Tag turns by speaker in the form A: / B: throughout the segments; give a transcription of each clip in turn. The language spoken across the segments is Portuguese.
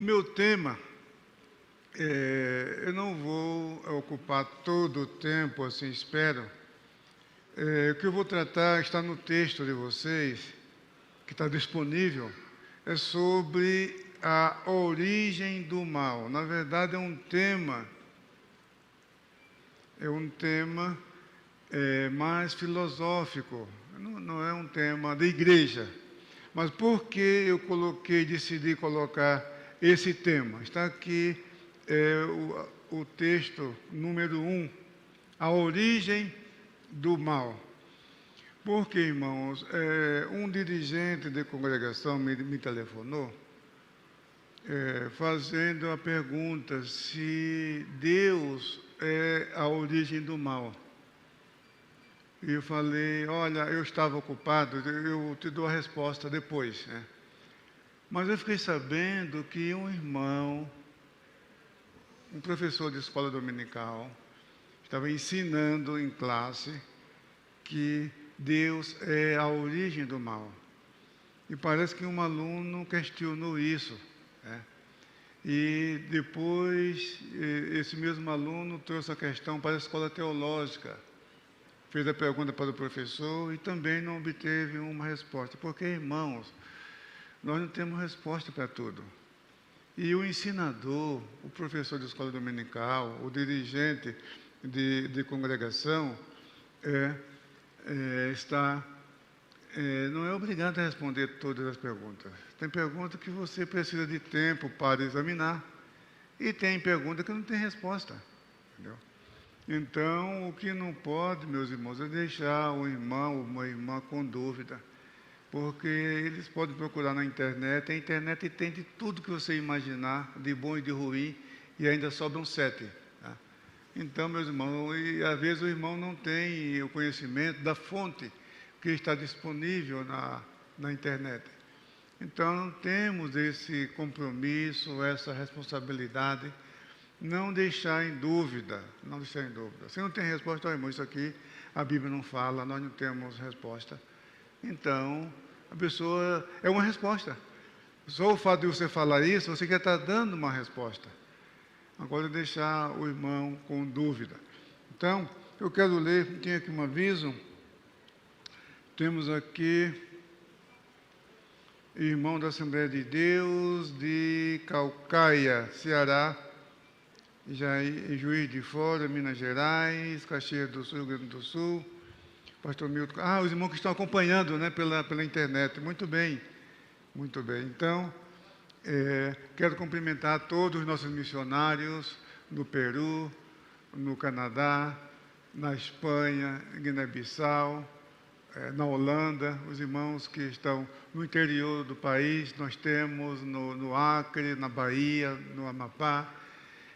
A: Meu tema, eu não vou ocupar todo o tempo, assim espero. O que eu vou tratar está no texto de vocês, que está disponível, é sobre a origem do mal. Na verdade, é um tema mais filosófico, não é um tema de igreja. Mas por que eu decidi colocar esse tema? Está aqui o texto número 1, a origem do mal. Porque, irmãos, um dirigente de congregação me telefonou fazendo a pergunta se Deus é a origem do mal. E eu falei, olha, eu estava ocupado, eu te dou a resposta depois, né? Mas eu fiquei sabendo que um irmão, um professor de escola dominical, estava ensinando em classe que Deus é a origem do mal. E parece que um aluno questionou isso, né? E depois, esse mesmo aluno trouxe a questão para a escola teológica, fez a pergunta para o professor e também não obteve uma resposta. Porque, irmãos, nós não temos resposta para tudo. E o ensinador, o professor de escola dominical, o dirigente de congregação, não é obrigado a responder todas as perguntas. Tem pergunta que você precisa de tempo para examinar e tem pergunta que não tem resposta. Entendeu? Então, o que não pode, meus irmãos, é deixar o irmão ou uma irmã com dúvida, porque eles podem procurar na internet, a internet tem de tudo que você imaginar, de bom e de ruim, e ainda sobram 7. Tá? Então, meus irmãos, e às vezes o irmão não tem o conhecimento da fonte que está disponível na internet. Então, temos esse compromisso, essa responsabilidade, não deixar em dúvida, não deixar em dúvida. Se não tem resposta, irmão, isso aqui a Bíblia não fala, nós não temos resposta. Então, a pessoa é uma resposta. Só o fato de você falar isso, você já está dando uma resposta. Agora, deixar o irmão com dúvida. Então, eu quero ler, tem aqui um aviso. Temos aqui, irmão da Assembleia de Deus, de Calcaia, Ceará, Juiz de Fora, Minas Gerais, Caxias do Sul, Rio Grande do Sul, pastor Milton. Os irmãos que estão acompanhando, né, pela internet. Muito bem, muito bem. Então, quero cumprimentar todos os nossos missionários no Peru, no Canadá, na Espanha, em Guiné-Bissau, na Holanda, os irmãos que estão no interior do país, nós temos no Acre, na Bahia, no Amapá,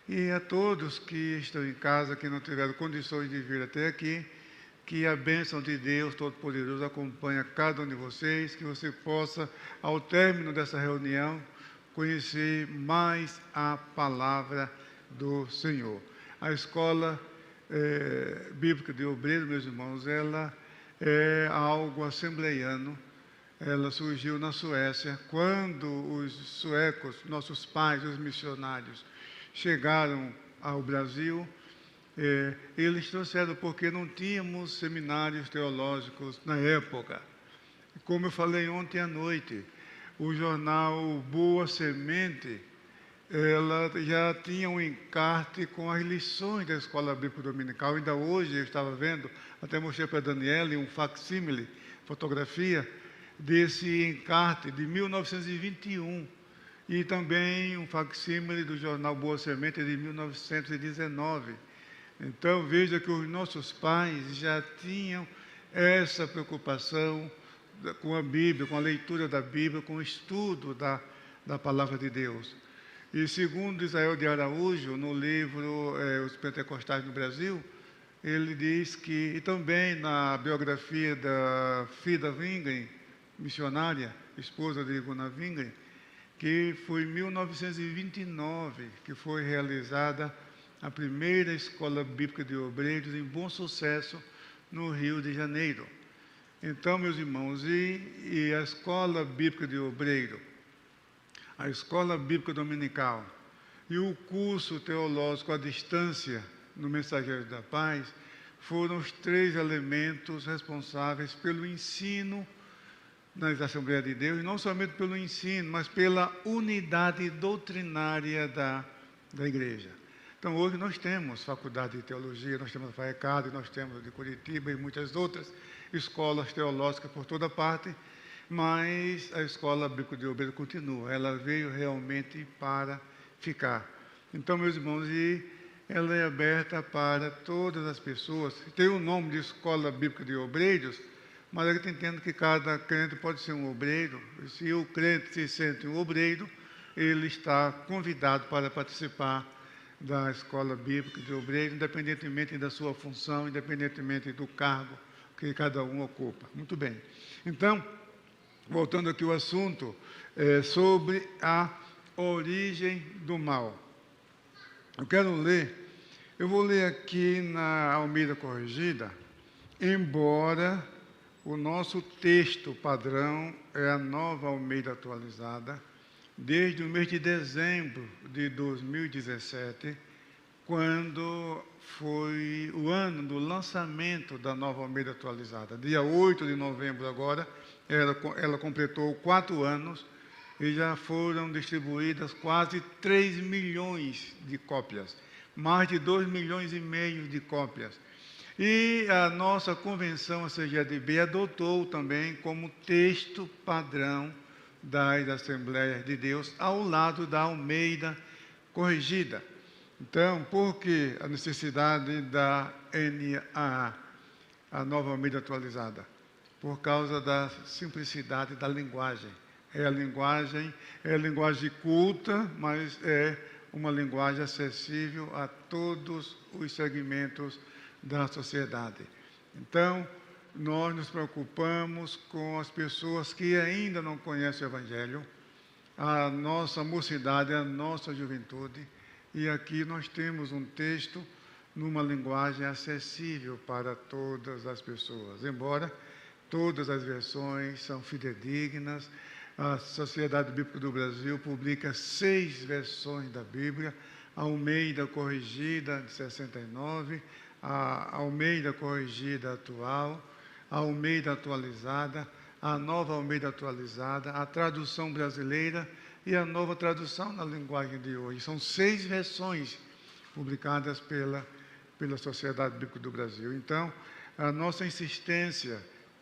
A: e a todos que estão em casa, que não tiveram condições de vir até aqui, que a bênção de Deus Todo-Poderoso acompanhe cada um de vocês, que você possa, ao término dessa reunião, conhecer mais a palavra do Senhor. A Escola Bíblica de Obreiros, meus irmãos, ela é algo assembleiano. Ela surgiu na Suécia, quando os suecos, nossos pais, os missionários, chegaram ao Brasil. Eles trouxeram porque não tínhamos seminários teológicos na época. Como eu falei ontem à noite, o jornal Boa Semente, ela já tinha um encarte com as lições da Escola Bíblica Dominical. Ainda hoje eu estava vendo, até mostrei para a Daniela um facsímile, fotografia, desse encarte de 1921. E também um facsímile do jornal Boa Semente de 1919. Então, veja que os nossos pais já tinham essa preocupação com a Bíblia, com a leitura da Bíblia, com o estudo da Palavra de Deus. E segundo Israel de Araújo, no livro Os Pentecostais no Brasil, ele diz que, e também na biografia da Frida Wingren, missionária, esposa de Gunnar Wingren, que foi em 1929 que foi realizada a primeira Escola Bíblica de Obreiros em Bom Sucesso, no Rio de Janeiro. Então, meus irmãos, e a Escola Bíblica de Obreiro, a Escola Bíblica Dominical e o curso teológico à distância no Mensageiro da Paz foram os 3 elementos responsáveis pelo ensino nas Assembleias de Deus, e não somente pelo ensino, mas pela unidade doutrinária da igreja. Então, hoje nós temos faculdade de teologia, nós temos a FAECAD, nós temos de Curitiba e muitas outras escolas teológicas por toda parte, mas a Escola Bíblica de Obreiros continua, ela veio realmente para ficar. Então, meus irmãos, e ela é aberta para todas as pessoas. Tem o nome de Escola Bíblica de Obreiros, mas a gente entende que cada crente pode ser um obreiro. E se o crente se sente um obreiro, ele está convidado para participar da Escola Bíblica de Obreiros, independentemente da sua função, independentemente do cargo que cada um ocupa. Muito bem. Então, voltando aqui ao assunto, sobre a origem do mal. Eu vou ler aqui na Almeida Corrigida, embora o nosso texto padrão é a Nova Almeida Atualizada, desde o mês de dezembro de 2017, quando foi o ano do lançamento da Nova Almeida Atualizada. Dia 8 de novembro agora, ela completou 4 anos e já foram distribuídas quase 3 milhões de cópias, mais de 2 milhões e meio de cópias. E a nossa convenção, a CGADB, adotou também como texto padrão das Assembleias de Deus, ao lado da Almeida Corrigida. Então, por que a necessidade da NAA, a Nova Almeida Atualizada? Por causa da simplicidade da linguagem. É a linguagem culta, mas é uma linguagem acessível a todos os segmentos da sociedade. Então, nós nos preocupamos com as pessoas que ainda não conhecem o Evangelho, a nossa mocidade, a nossa juventude, e aqui nós temos um texto numa linguagem acessível para todas as pessoas, embora todas as versões são fidedignas. A Sociedade Bíblica do Brasil publica 6 versões da Bíblia, a Almeida Corrigida, de 69, a Almeida Corrigida Atual, a Almeida Atualizada, a Nova Almeida Atualizada, a tradução brasileira e a nova tradução na linguagem de hoje. São 6 versões publicadas pela Sociedade Bíblica do Brasil. Então, a nossa insistência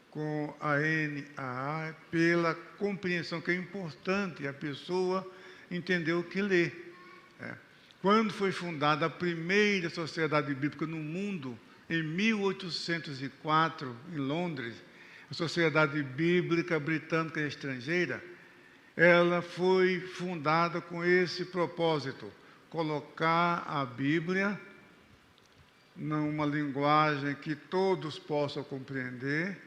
A: com a NAA pela compreensão, que é importante a pessoa entender o que lê. Quando foi fundada a primeira sociedade bíblica no mundo, em 1804, em Londres, a Sociedade Bíblica Britânica e Estrangeira, ela foi fundada com esse propósito: colocar a Bíblia numa linguagem que todos possam compreender,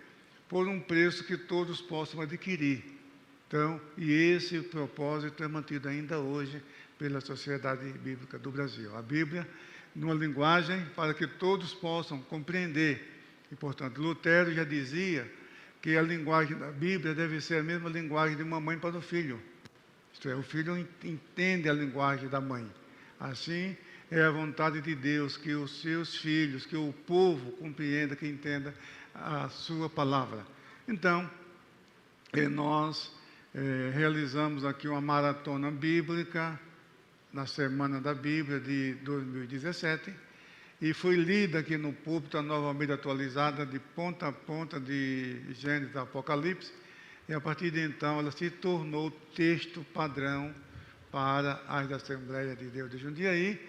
A: por um preço que todos possam adquirir. Então, e esse propósito é mantido ainda hoje pela Sociedade Bíblica do Brasil. A Bíblia, numa linguagem para que todos possam compreender. E, portanto, Lutero já dizia que a linguagem da Bíblia deve ser a mesma linguagem de uma mãe para o filho. Isto é, o filho entende a linguagem da mãe. Assim, é a vontade de Deus que os seus filhos, que o povo compreenda, que entenda a sua palavra. Então, nós realizamos aqui uma maratona bíblica na Semana da Bíblia de 2017 e foi lida aqui no púlpito a Nova Almeida Atualizada de ponta a ponta, de Gênesis a Apocalipse, e a partir de então ela se tornou texto padrão para as Assembleias de Deus de Jundiaí.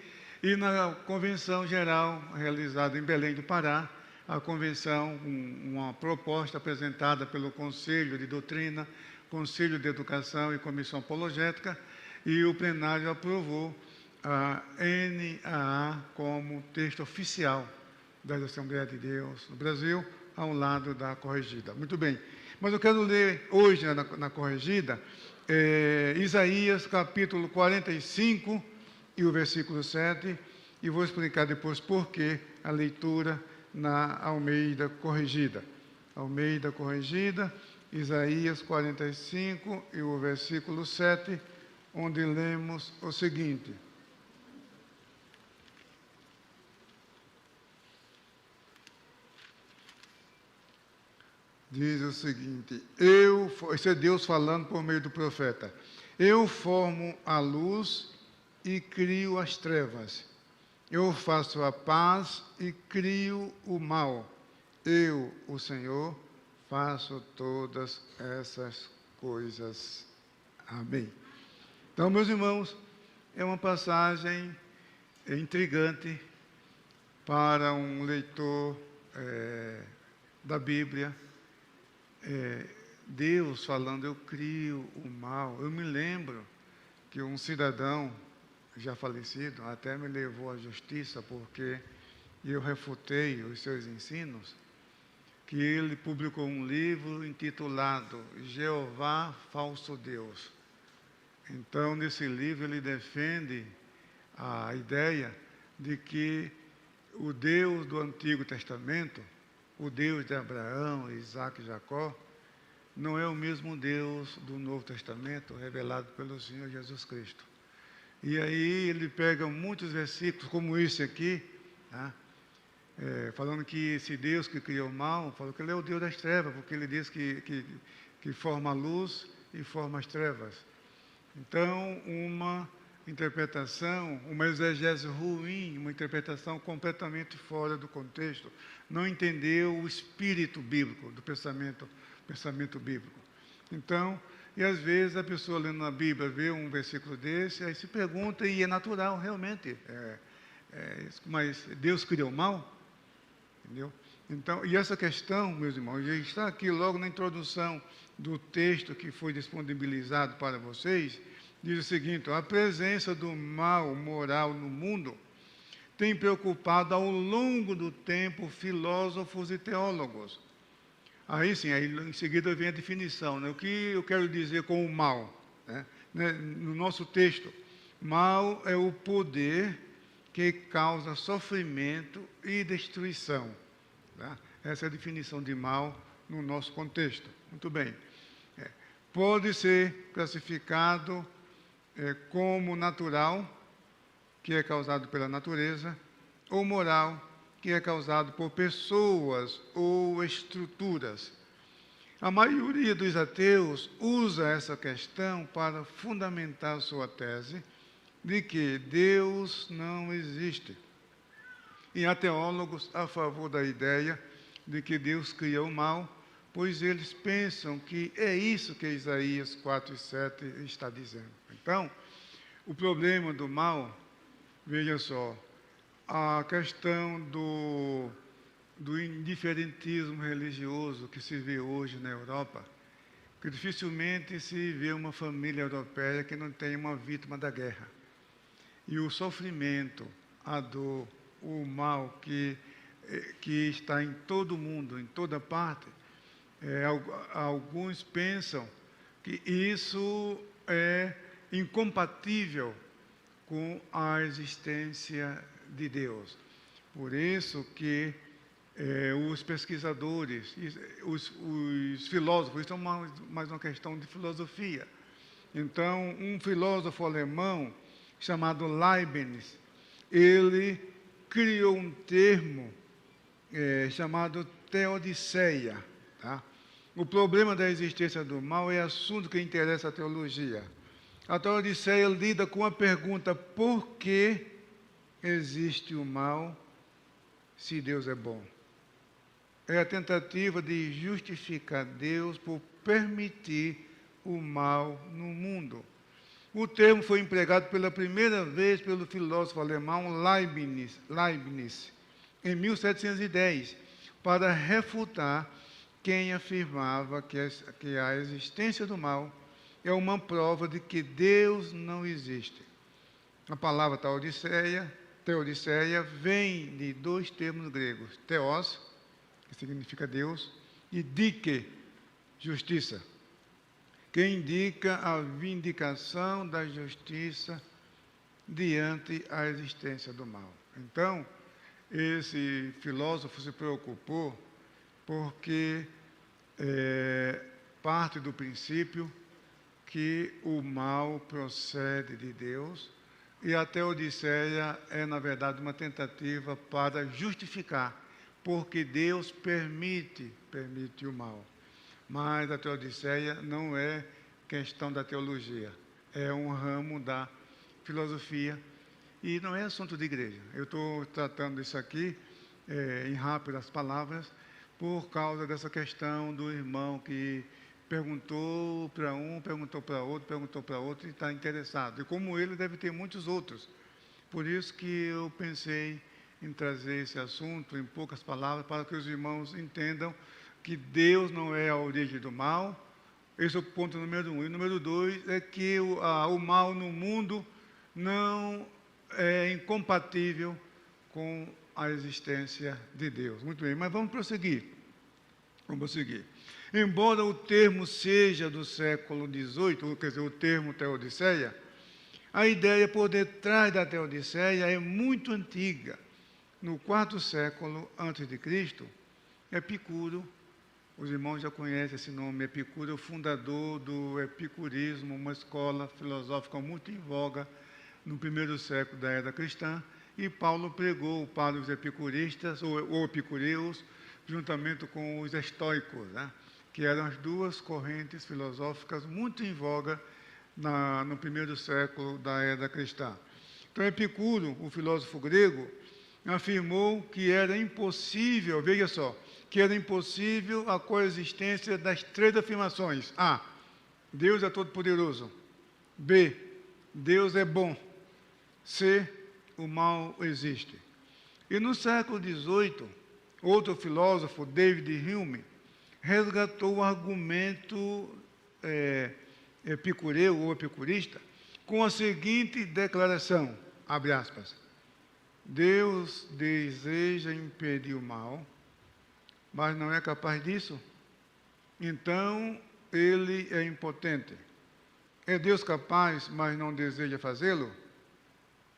A: E na convenção geral realizada em Belém do Pará, a convenção, uma proposta apresentada pelo Conselho de Doutrina, Conselho de Educação e Comissão Apologética, e o plenário aprovou a NAA como texto oficial das Assembleias de Deus no Brasil, ao lado da Corrigida. Muito bem, mas eu quero ler hoje na Corrigida, Isaías capítulo 45 e o versículo 7, e vou explicar depois por que a leitura na Almeida Corrigida. Almeida Corrigida, Isaías 45 e o versículo 7, onde lemos o seguinte: diz o seguinte, isso é Deus falando por meio do profeta, eu formo a luz e crio as trevas, eu faço a paz e crio o mal, eu, o Senhor, faço todas essas coisas. Amém. Então, meus irmãos, é uma passagem intrigante para um leitor da Bíblia. Deus falando, eu crio o mal. Eu me lembro que um cidadão já falecido até me levou à justiça porque eu refutei os seus ensinos, que ele publicou um livro intitulado Jeová Falso Deus. Então, nesse livro, ele defende a ideia de que o Deus do Antigo Testamento, o Deus de Abraão, Isaac e Jacó, não é o mesmo Deus do Novo Testamento revelado pelo Senhor Jesus Cristo. E aí ele pega muitos versículos, como esse aqui, tá? Falando que esse Deus que criou o mal, falou que ele é o Deus das trevas, porque ele diz que forma a luz e forma as trevas. Então, uma interpretação, uma exegese ruim, uma interpretação completamente fora do contexto, não entendeu o espírito bíblico do pensamento bíblico. Então, e às vezes a pessoa lendo a Bíblia vê um versículo desse, aí se pergunta, e é natural, realmente, mas Deus criou o mal? Entendeu? Então, e essa questão, meus irmãos, já está aqui logo na introdução do texto que foi disponibilizado para vocês, diz o seguinte: a presença do mal moral no mundo tem preocupado ao longo do tempo filósofos e teólogos. Aí sim, aí em seguida vem a definição, né? O que eu quero dizer com o mal? No nosso texto, mal é o poder que causa sofrimento e destruição. Tá? Essa é a definição de mal no nosso contexto. Muito bem. Pode ser classificado como natural, que é causado pela natureza, ou moral, que é causado por pessoas ou estruturas. A maioria dos ateus usa essa questão para fundamentar sua tese de que Deus não existe. E há teólogos a favor da ideia de que Deus cria o mal, pois eles pensam que é isso que Isaías 4:7 está dizendo. Então, o problema do mal, veja só, a questão do indiferentismo religioso que se vê hoje na Europa, que dificilmente se vê uma família europeia que não tenha uma vítima da guerra. E o sofrimento, a dor, o mal que está em todo o mundo, em toda parte, alguns pensam que isso é incompatível com a existência de Deus. Por isso que os pesquisadores, os filósofos, isso é mais uma questão de filosofia. Então, um filósofo alemão chamado Leibniz, ele criou um termo chamado teodiceia. Tá? O problema da existência do mal é assunto que interessa a teologia. A teodiceia lida com a pergunta: por que existe o mal se Deus é bom? É a tentativa de justificar Deus por permitir o mal no mundo. O termo foi empregado pela primeira vez pelo filósofo alemão Leibniz, em 1710, para refutar quem afirmava que a existência do mal é uma prova de que Deus não existe. A palavra teodiceia, vem de dois termos gregos: theos, que significa Deus, e dike, justiça, que indica a vindicação da justiça diante a existência do mal. Então, esse filósofo se preocupou porque parte do princípio que o mal procede de Deus e a Teodiceia é, na verdade, uma tentativa para justificar, porque Deus permite o mal. Mas a Teodiceia não é questão da teologia, é um ramo da filosofia e não é assunto de igreja. Eu estou tratando isso aqui em rápidas palavras por causa dessa questão do irmão que perguntou para um, perguntou para outro e está interessado. E como ele, deve ter muitos outros. Por isso que eu pensei em trazer esse assunto em poucas palavras para que os irmãos entendam que Deus não é a origem do mal. Esse é o ponto número 1. E número 2 é que o mal no mundo não é incompatível com a existência de Deus. Muito bem, mas vamos prosseguir. Vamos seguir. Embora o termo seja do século XVIII, quer dizer, o termo Teodiceia, a ideia por detrás da Teodiceia é muito antiga. No quarto século antes de Cristo, Epicuro, os irmãos já conhecem esse nome, Epicuro é o fundador do epicurismo, uma escola filosófica muito em voga no primeiro século da era cristã, e Paulo pregou para os epicuristas, ou epicureus, juntamente com os estoicos, né? Que eram as duas correntes filosóficas muito em voga no primeiro século da era cristã. Então, Epicuro, o filósofo grego, afirmou que era impossível, veja só, que era impossível a coexistência das três afirmações. A, Deus é todo-poderoso. B, Deus é bom. C, o mal existe. E no século XVIII, outro filósofo, David Hume, resgatou o argumento epicureu ou epicurista com a seguinte declaração, abre aspas, Deus deseja impedir o mal, mas não é capaz disso? Então, ele é impotente. É Deus capaz, mas não deseja fazê-lo?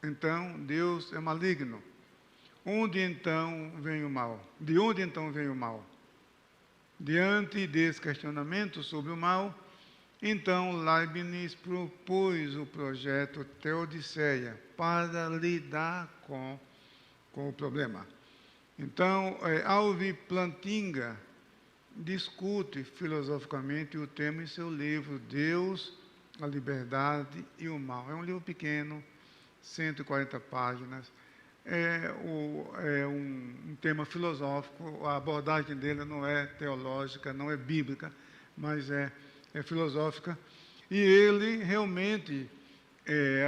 A: Então, Deus é maligno. Onde então vem o mal? De onde então vem o mal? Diante desse questionamento sobre o mal, então Leibniz propôs o projeto Teodiceia para lidar com o problema. Então, Alvi Plantinga discute filosoficamente o tema em seu livro Deus, a Liberdade e o Mal. É um livro pequeno, 140 páginas. É um tema filosófico, a abordagem dele não é teológica, não é bíblica, mas é filosófica. E ele realmente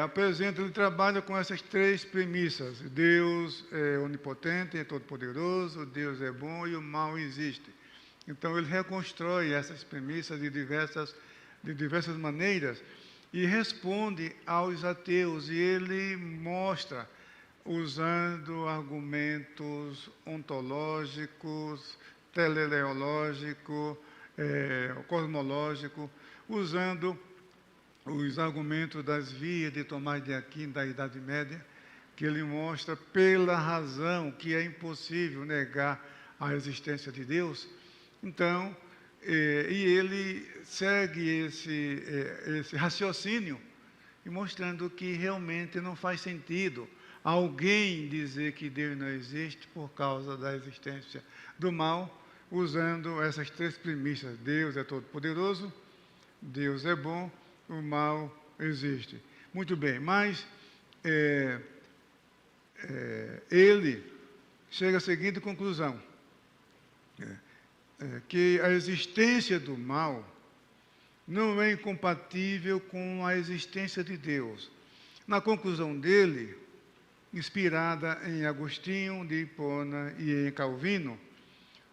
A: apresenta, ele trabalha com essas três premissas. Deus é onipotente, é todo-poderoso, Deus é bom e o mal existe. Então, ele reconstrói essas premissas de diversas maneiras e responde aos ateus. E ele mostra, usando argumentos ontológicos, teleológicos, cosmológicos, usando os argumentos das vias de Tomás de Aquino da Idade Média, que ele mostra pela razão que é impossível negar a existência de Deus. Então, e ele segue esse raciocínio, e mostrando que realmente não faz sentido alguém dizer que Deus não existe por causa da existência do mal, usando essas três premissas. Deus é todo-poderoso, Deus é bom, o mal existe. Muito bem, mas ele chega à seguinte conclusão, que a existência do mal não é incompatível com a existência de Deus. Na conclusão dele, inspirada em Agostinho de Hipona e em Calvino,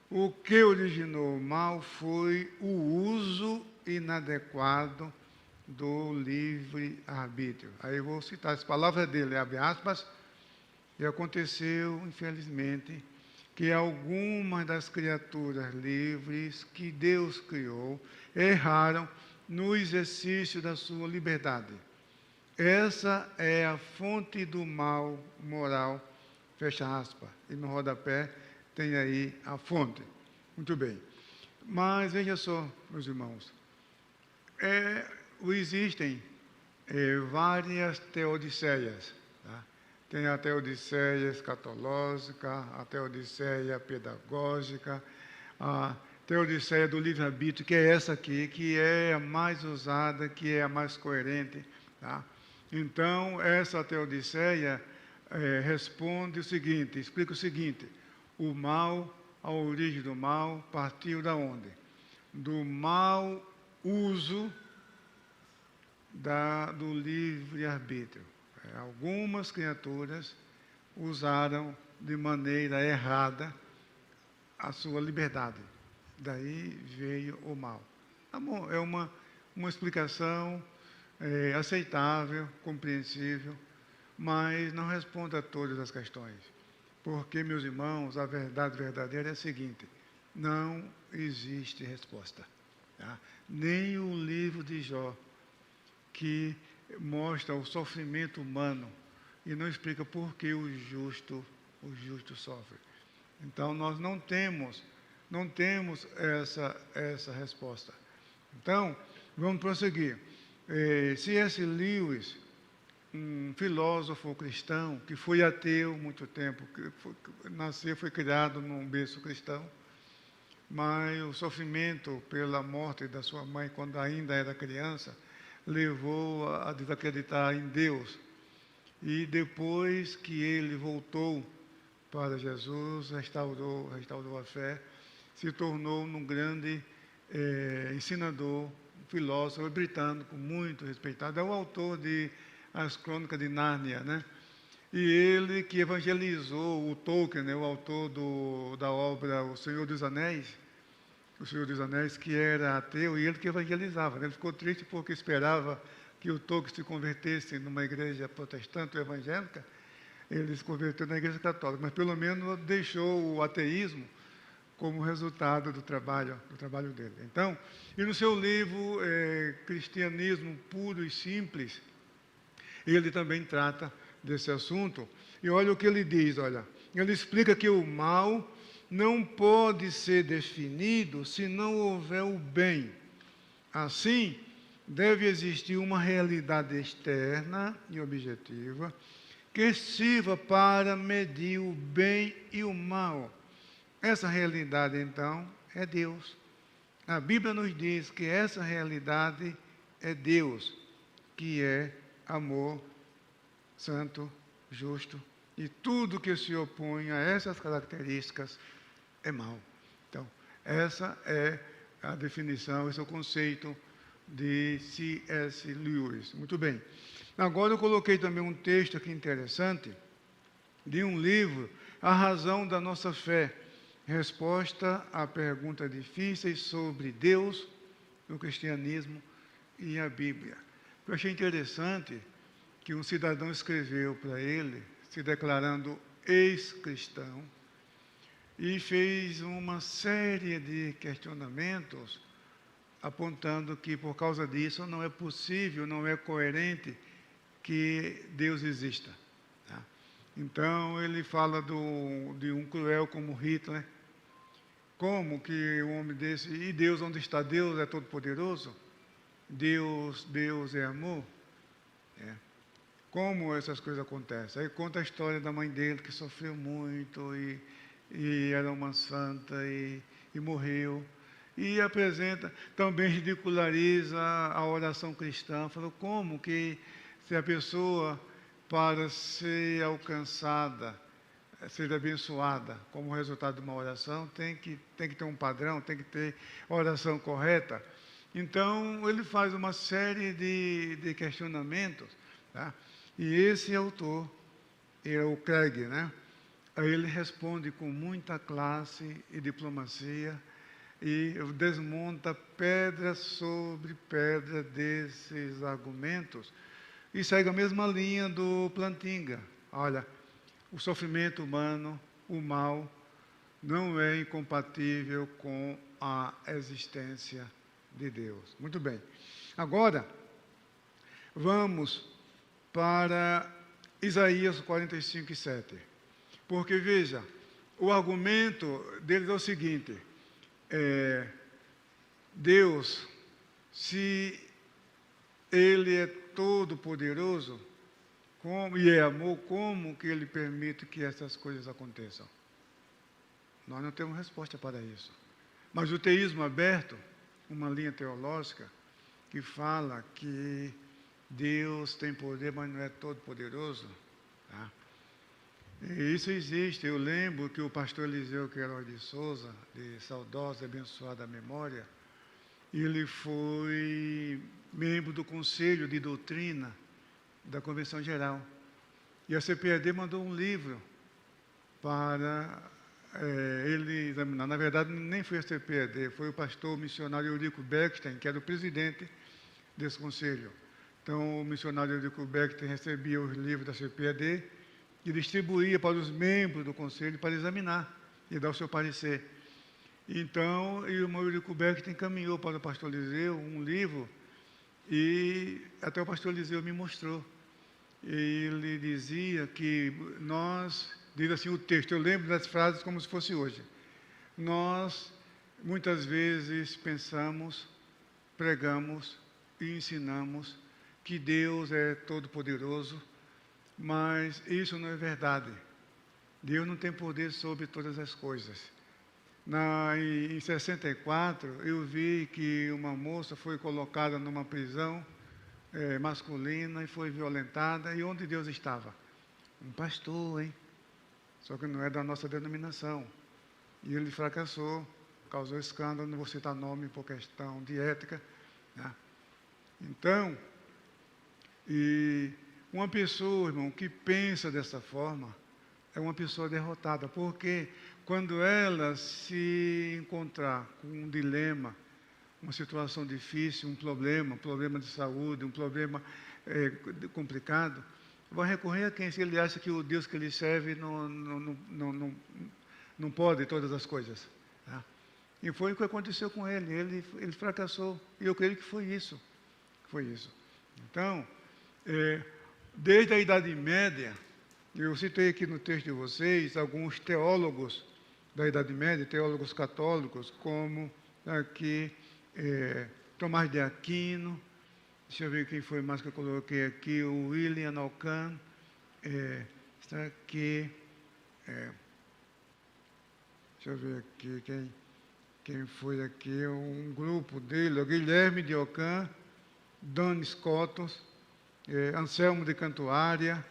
A: o que originou o mal foi o uso inadequado do livre-arbítrio. Aí eu vou citar as palavras dele, abre aspas, e aconteceu, infelizmente, que algumas das criaturas livres que Deus criou erraram no exercício da sua liberdade. Essa é a fonte do mal moral, fecha aspas. E no rodapé tem aí a fonte. Muito bem. Mas veja só, meus irmãos, existem várias teodiceias. Tá? Tem a teodiceia escatológica, a teodiceia pedagógica, a teodiceia do livre-arbítrio, que é essa aqui, que é a mais usada, que é a mais coerente. Tá? Então, essa teodiceia responde o seguinte, explica o seguinte: o mal, a origem do mal, partiu da onde? Do mau uso do livre-arbítrio. Algumas criaturas usaram de maneira errada a sua liberdade. Daí veio o mal. Tá bom, é uma explicação aceitável, compreensível, mas não responde a todas as questões. Porque, meus irmãos, a verdade verdadeira é a seguinte: não existe resposta. Tá? Nem o livro de Jó, que mostra o sofrimento humano e não explica por que o justo sofre. Então, nós não temos essa resposta. Então, vamos prosseguir. C.S. Lewis, um filósofo cristão, que foi ateu muito tempo, foi criado num berço cristão, mas o sofrimento pela morte da sua mãe, quando ainda era criança, levou a desacreditar em Deus. E depois que ele voltou para Jesus, restaurou a fé, se tornou um grande ensinador, filósofo britânico, muito respeitado. É o autor de As Crônicas de Nárnia, né? E ele que evangelizou o Tolkien, né, o autor da obra O Senhor dos Anéis, que era ateu, e ele que evangelizava. Ele ficou triste porque esperava que o Tolkien se convertesse numa igreja protestante ou evangélica. Ele se converteu na igreja católica, mas pelo menos deixou o ateísmo como resultado do trabalho dele. Então, e no seu livro Cristianismo Puro e Simples, ele também trata desse assunto. E olha o que ele diz, ele explica que o mal não pode ser definido se não houver o bem. Assim, deve existir uma realidade externa e objetiva que sirva para medir o bem e o mal. Essa realidade, então, é Deus. A Bíblia nos diz que essa realidade é Deus, que é amor, santo, justo, e tudo que se opõe a essas características é mal. Então, essa é a definição, esse é o conceito de C.S. Lewis. Muito bem. Agora eu coloquei também um texto aqui interessante, de um livro, A Razão da Nossa Fé, resposta a perguntas difíceis sobre Deus, o cristianismo e a Bíblia. Eu achei interessante que um cidadão escreveu para ele, se declarando ex-cristão, e fez uma série de questionamentos, apontando que, por causa disso, não é possível, não é coerente que Deus exista. Tá? Então, ele fala de um cruel como Hitler. Como que um homem desse... E Deus, onde está Deus, é todo-poderoso? Deus é amor? Como essas coisas acontecem? Aí conta a história da mãe dele, que sofreu muito e era uma santa e morreu. E apresenta, também ridiculariza a oração cristã. Falou, como que se a pessoa, para ser alcançada, ser abençoada como resultado de uma oração, tem que ter um padrão, tem que ter oração correta. Então, ele faz uma série de questionamentos, tá? E esse autor, é o Craig, né? Aí ele responde com muita classe e diplomacia e desmonta pedra sobre pedra desses argumentos e segue a mesma linha do Plantinga. Olha, o sofrimento humano, o mal, não é incompatível com a existência de Deus. Muito bem. Agora, vamos para Isaías 45, 7. Porque, veja, o argumento deles é o seguinte: Deus, se Ele é todo poderoso, e é amor, como que Ele permite que essas coisas aconteçam? Nós não temos resposta para isso. Mas o teísmo aberto, uma linha teológica, que fala que Deus tem poder, mas não é todo poderoso, tá? E isso existe. Eu lembro que o pastor Eliseu Queiroz de Souza, de saudosa e abençoada memória, ele foi membro do Conselho de Doutrina da Convenção Geral. E a CPAD mandou um livro para ele examinar. Na verdade, nem foi a CPAD, foi o pastor missionário Eurico Beckstein, que era o presidente desse conselho. Então, o missionário Eurico Beckstein recebia os livros da CPAD e distribuía para os membros do conselho para examinar e dar o seu parecer. Então, o irmão Eurico Beckstein encaminhou para o pastor Eliseu um livro e até o pastor Eliseu me mostrou. Ele dizia que nós, diz assim o texto, eu lembro das frases como se fosse hoje. Nós, muitas vezes, pensamos, pregamos e ensinamos que Deus é todo-poderoso, mas isso não é verdade. Deus não tem poder sobre todas as coisas. Em 64, eu vi que uma moça foi colocada numa prisão masculina e foi violentada. E onde Deus estava? Um pastor, hein? Só que não é da nossa denominação. E ele fracassou, causou escândalo, não vou citar nome por questão de ética, né? Então, uma pessoa, irmão, que pensa dessa forma, é uma pessoa derrotada, porque quando ela se encontrar com um dilema, uma situação difícil, um problema de saúde, um problema complicado, vai recorrer a quem? Se ele acha que o Deus que ele serve não pode todas as coisas, tá? E foi o que aconteceu com ele. Ele fracassou, e eu creio que foi isso. Então, desde a Idade Média, eu citei aqui no texto de vocês alguns teólogos da Idade Média, teólogos católicos, como aqui Tomás de Aquino, deixa eu ver quem foi mais que eu coloquei aqui, o William Alcan, está aqui, deixa eu ver aqui quem foi aqui, um grupo dele, o Guilherme de Ockham, Dan Scotus, Anselmo de Cantuária,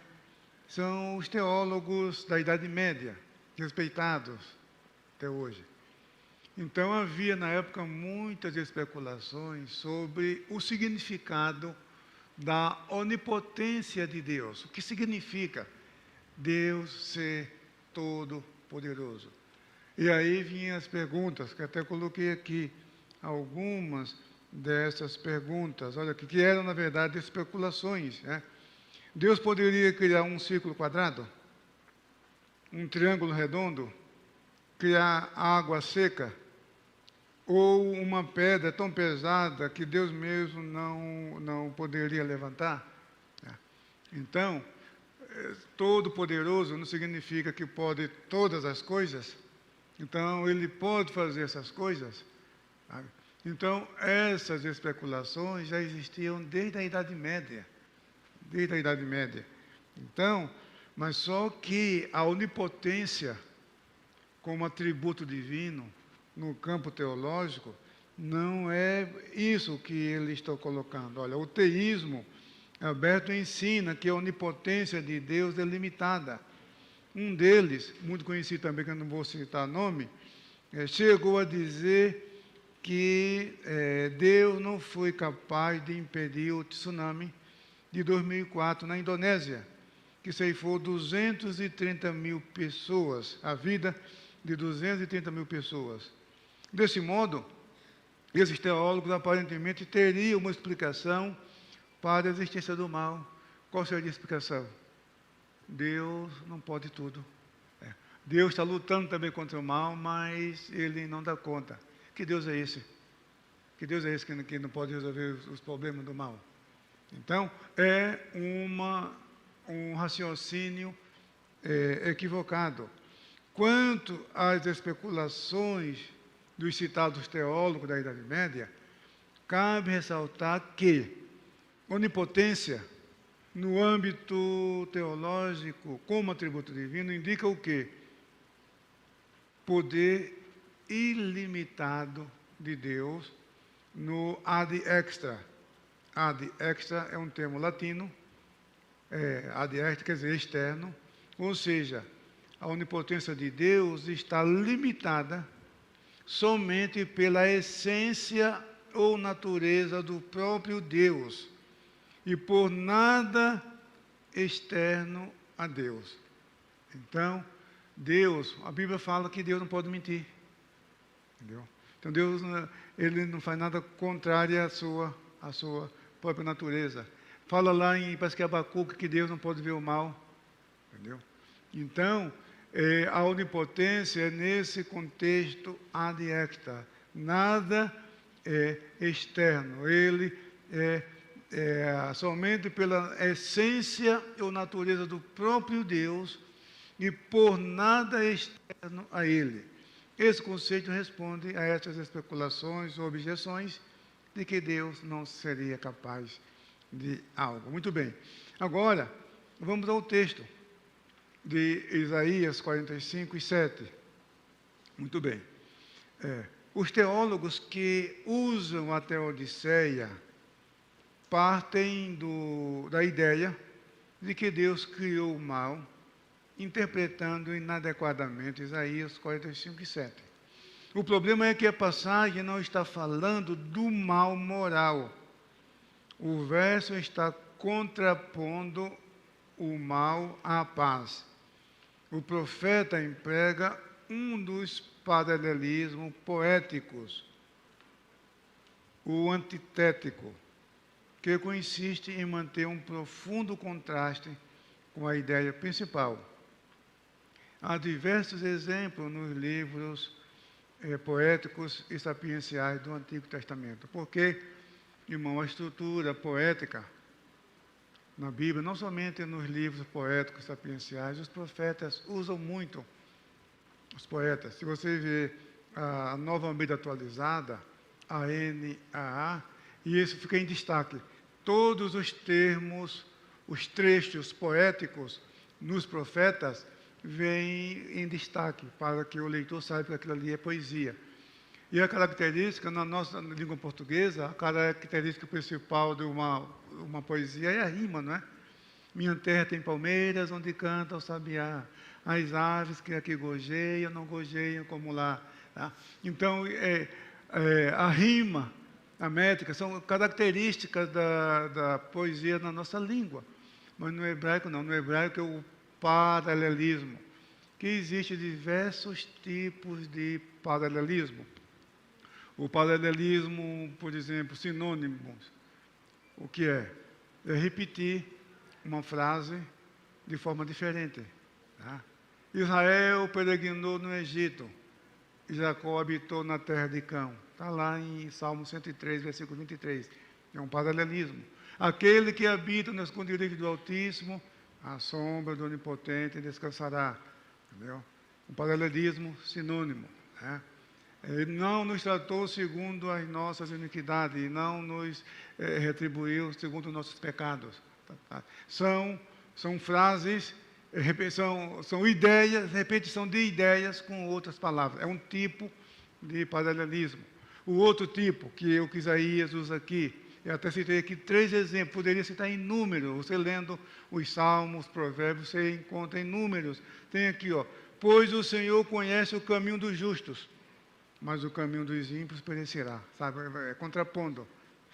A: são os teólogos da Idade Média, respeitados até hoje. Então, havia na época muitas especulações sobre o significado da onipotência de Deus. O que significa Deus ser todo-poderoso? E aí vinham as perguntas, que até coloquei aqui, algumas dessas perguntas, olha, que eram, na verdade, especulações, né? Deus poderia criar um círculo quadrado? Um triângulo redondo? Criar água seca? Ou uma pedra tão pesada que Deus mesmo não poderia levantar? Então, todo-poderoso não significa que pode todas as coisas. Então, Ele pode fazer essas coisas, sabe? Então, essas especulações já existiam desde a Idade Média. Então, mas só que a onipotência como atributo divino no campo teológico não é isso que ele está colocando. Olha, o teísmo aberto ensina que a onipotência de Deus é limitada. Um deles, muito conhecido também, que eu não vou citar nome, chegou a dizer que Deus não foi capaz de impedir o tsunami de 2004 na Indonésia, que ceifou 230 mil pessoas, a vida de 230 mil pessoas. Desse modo, esses teólogos aparentemente teriam uma explicação para a existência do mal. Qual seria a explicação? Deus não pode tudo. Deus está lutando também contra o mal, mas Ele não dá conta. Que Deus é esse? Que Deus é esse que não pode resolver os problemas do mal? Então, é um raciocínio equivocado. Quanto às especulações dos citados teólogos da Idade Média, cabe ressaltar que onipotência, no âmbito teológico, como atributo divino, indica o quê? Poder ilimitado de Deus no ad extra. Ad extra é um termo latino, ad extra quer dizer externo, ou seja, a onipotência de Deus está limitada somente pela essência ou natureza do próprio Deus e por nada externo a Deus. Então, Deus, a Bíblia fala que Deus não pode mentir. Entendeu? Então, Deus ele não faz nada contrário à sua própria natureza. Fala lá parece que Abacuque, que Deus não pode ver o mal. Entendeu? Então, a onipotência é nesse contexto ad extra. Nada é externo. Ele somente pela essência ou natureza do próprio Deus e por nada externo a Ele. Esse conceito responde a essas especulações ou objeções de que Deus não seria capaz de algo. Muito bem. Agora, vamos ao texto de Isaías 45, 7. Muito bem. Os teólogos que usam a Teodiceia partem da ideia de que Deus criou o mal, interpretando inadequadamente Isaías 45, 7. O problema é que a passagem não está falando do mal moral. O verso está contrapondo o mal à paz. O profeta emprega um dos paralelismos poéticos, o antitético, que consiste em manter um profundo contraste com a ideia principal. Há diversos exemplos nos livros poéticos e sapienciais do Antigo Testamento, porque, irmão, a estrutura poética na Bíblia, não somente nos livros poéticos e sapienciais, os profetas usam muito os poetas. Se você vê a Nova Almeida Atualizada, a NAA, e isso fica em destaque. Todos os termos, os trechos poéticos nos profetas vêm em destaque, para que o leitor saiba que aquilo ali é poesia. E a característica, na nossa língua portuguesa, a característica principal de uma poesia é a rima, não é? Minha terra tem palmeiras, onde canta o sabiá. As aves que aqui gojeiam, não gojeiam como lá. Tá? Então, a rima, a métrica, são características da poesia na nossa língua. Mas no hebraico não. No hebraico é o paralelismo, que existe diversos tipos de paralelismo. O paralelismo, por exemplo, sinônimos. O que é? É repetir uma frase de forma diferente. Tá? Israel peregrinou no Egito, e Jacó habitou na terra de Cão. Está lá em Salmo 103, versículo 23. É um paralelismo. Aquele que habita no esconderijo do Altíssimo, à sombra do Onipotente descansará. Entendeu? Um paralelismo sinônimo. Né? Ele não nos tratou segundo as nossas iniquidades, e não nos retribuiu segundo os nossos pecados. São frases, são ideias, repetição de ideias com outras palavras. É um tipo de paralelismo. O outro tipo, que o que Isaías usa aqui, eu até citei aqui 3 exemplos, poderia citar inúmeros. Você lendo os Salmos, os Provérbios, você encontra inúmeros. Tem aqui, pois o Senhor conhece o caminho dos justos, mas o caminho dos ímpios perecerá, sabe? Contrapondo,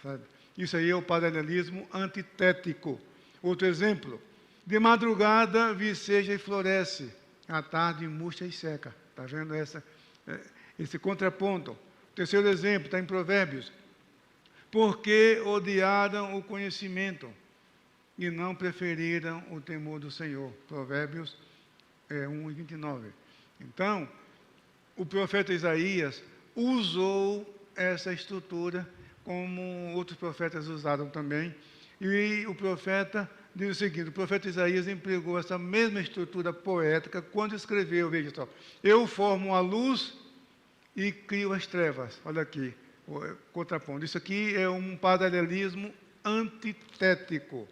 A: sabe? Isso aí é o paralelismo antitético. Outro exemplo, de madrugada viceja e floresce, à tarde murcha e seca. Está vendo esse contraponto? Terceiro exemplo, está em Provérbios. Porque odiaram o conhecimento e não preferiram o temor do Senhor. Provérbios 1:29. Então, o profeta Isaías usou essa estrutura, como outros profetas usaram também. E o profeta diz o seguinte: o profeta Isaías empregou essa mesma estrutura poética quando escreveu, veja só, eu formo a luz e crio as trevas. Olha aqui, contrapondo. Isso aqui é um paralelismo antitético.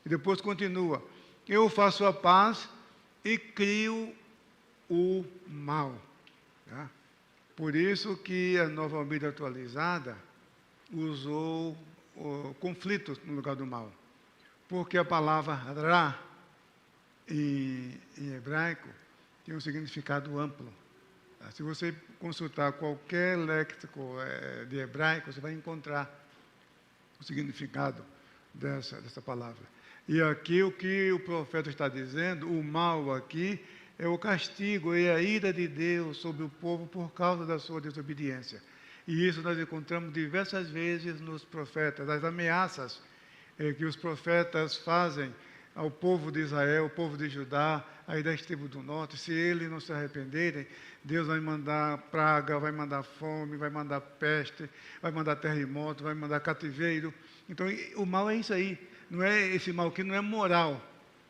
A: E depois continua: eu faço a paz e crio o mal. Tá? Por isso que a Nova Almeida Atualizada usou conflitos no lugar do mal. Porque a palavra ra, em hebraico, tem um significado amplo. Tá? Se você consultar qualquer léxico de hebraico, você vai encontrar o significado dessa palavra. E aqui o que o profeta está dizendo, o mal aqui, é o castigo e a ira de Deus sobre o povo por causa da sua desobediência. E isso nós encontramos diversas vezes nos profetas, as ameaças que os profetas fazem ao povo de Israel, ao povo de Judá, aí das tribos do norte. Se eles não se arrependerem, Deus vai mandar praga, vai mandar fome, vai mandar peste, vai mandar terremoto, vai mandar cativeiro. Então, o mal é isso aí. Não é esse mal aqui, não é moral.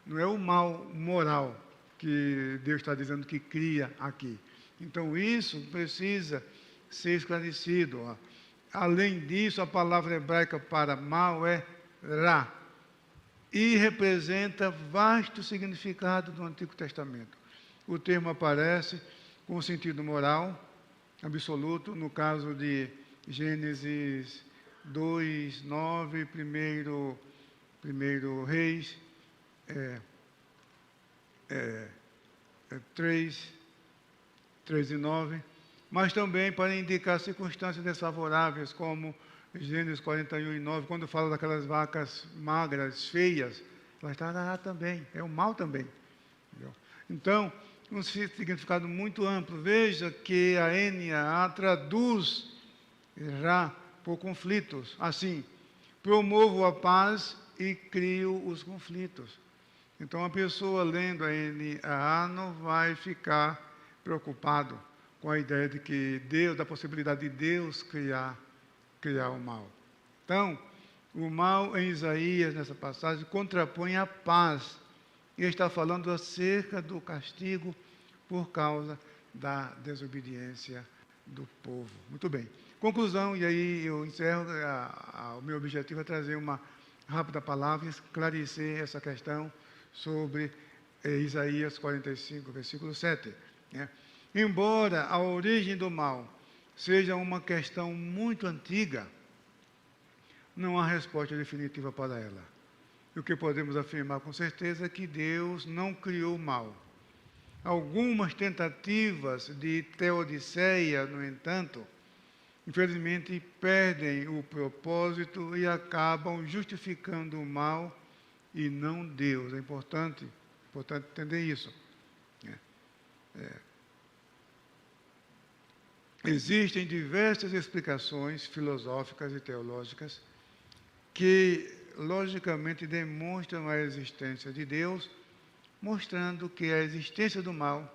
A: Não é o mal moral que Deus está dizendo que cria aqui. Então, isso precisa ser esclarecido. Ó. Além disso, a palavra hebraica para mal é ra, e representa vasto significado do Antigo Testamento. O termo aparece com sentido moral absoluto, no caso de Gênesis 2, 9, primeiro Reis 3 e 9, mas também para indicar circunstâncias desfavoráveis, como Gênesis 41 e 9, quando fala daquelas vacas magras, feias, ela está lá também, é o mal também. Entendeu? Então, um significado muito amplo. Veja que a NAA traduz já por conflitos, assim: promovo a paz e crio os conflitos. Então, a pessoa lendo a NAA não vai ficar preocupado com a ideia de que Deus, da possibilidade de Deus criar o mal. Então, o mal em Isaías, nessa passagem, contrapõe a paz. E está falando acerca do castigo por causa da desobediência do povo. Muito bem. Conclusão, e aí eu encerro. O meu objetivo é trazer uma rápida palavra e esclarecer essa questão sobre Isaías 45, versículo 7. Né? Embora a origem do mal seja uma questão muito antiga, não há resposta definitiva para ela. E o que podemos afirmar com certeza é que Deus não criou o mal. Algumas tentativas de teodiceia, no entanto, infelizmente perdem o propósito e acabam justificando o mal e não Deus. É importante entender isso. Existem diversas explicações filosóficas e teológicas que, logicamente, demonstram a existência de Deus, mostrando que a existência do mal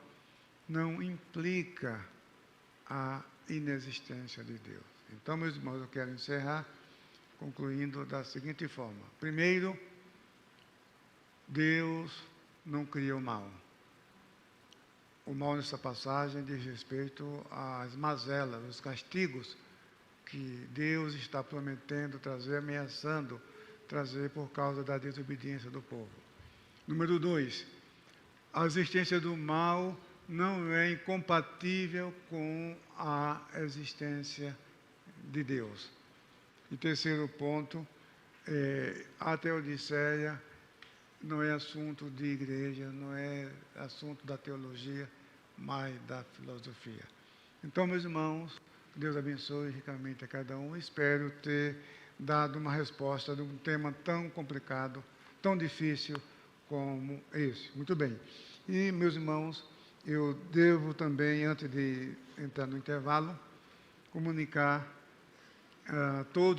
A: não implica a inexistência de Deus. Então, meus irmãos, eu quero encerrar concluindo da seguinte forma. Primeiro, Deus não cria o mal. O mal nessa passagem diz respeito às mazelas, os castigos que Deus está prometendo trazer, ameaçando trazer por causa da desobediência do povo. Número 2, a existência do mal não é incompatível com a existência de Deus. E terceiro ponto, a teodiceia não é assunto de igreja, não é assunto da teologia, mas da filosofia. Então, meus irmãos, Deus abençoe ricamente a cada um. Espero ter dado uma resposta de um tema tão complicado, tão difícil como esse. Muito bem. E, meus irmãos, eu devo também, antes de entrar no intervalo, comunicar a todos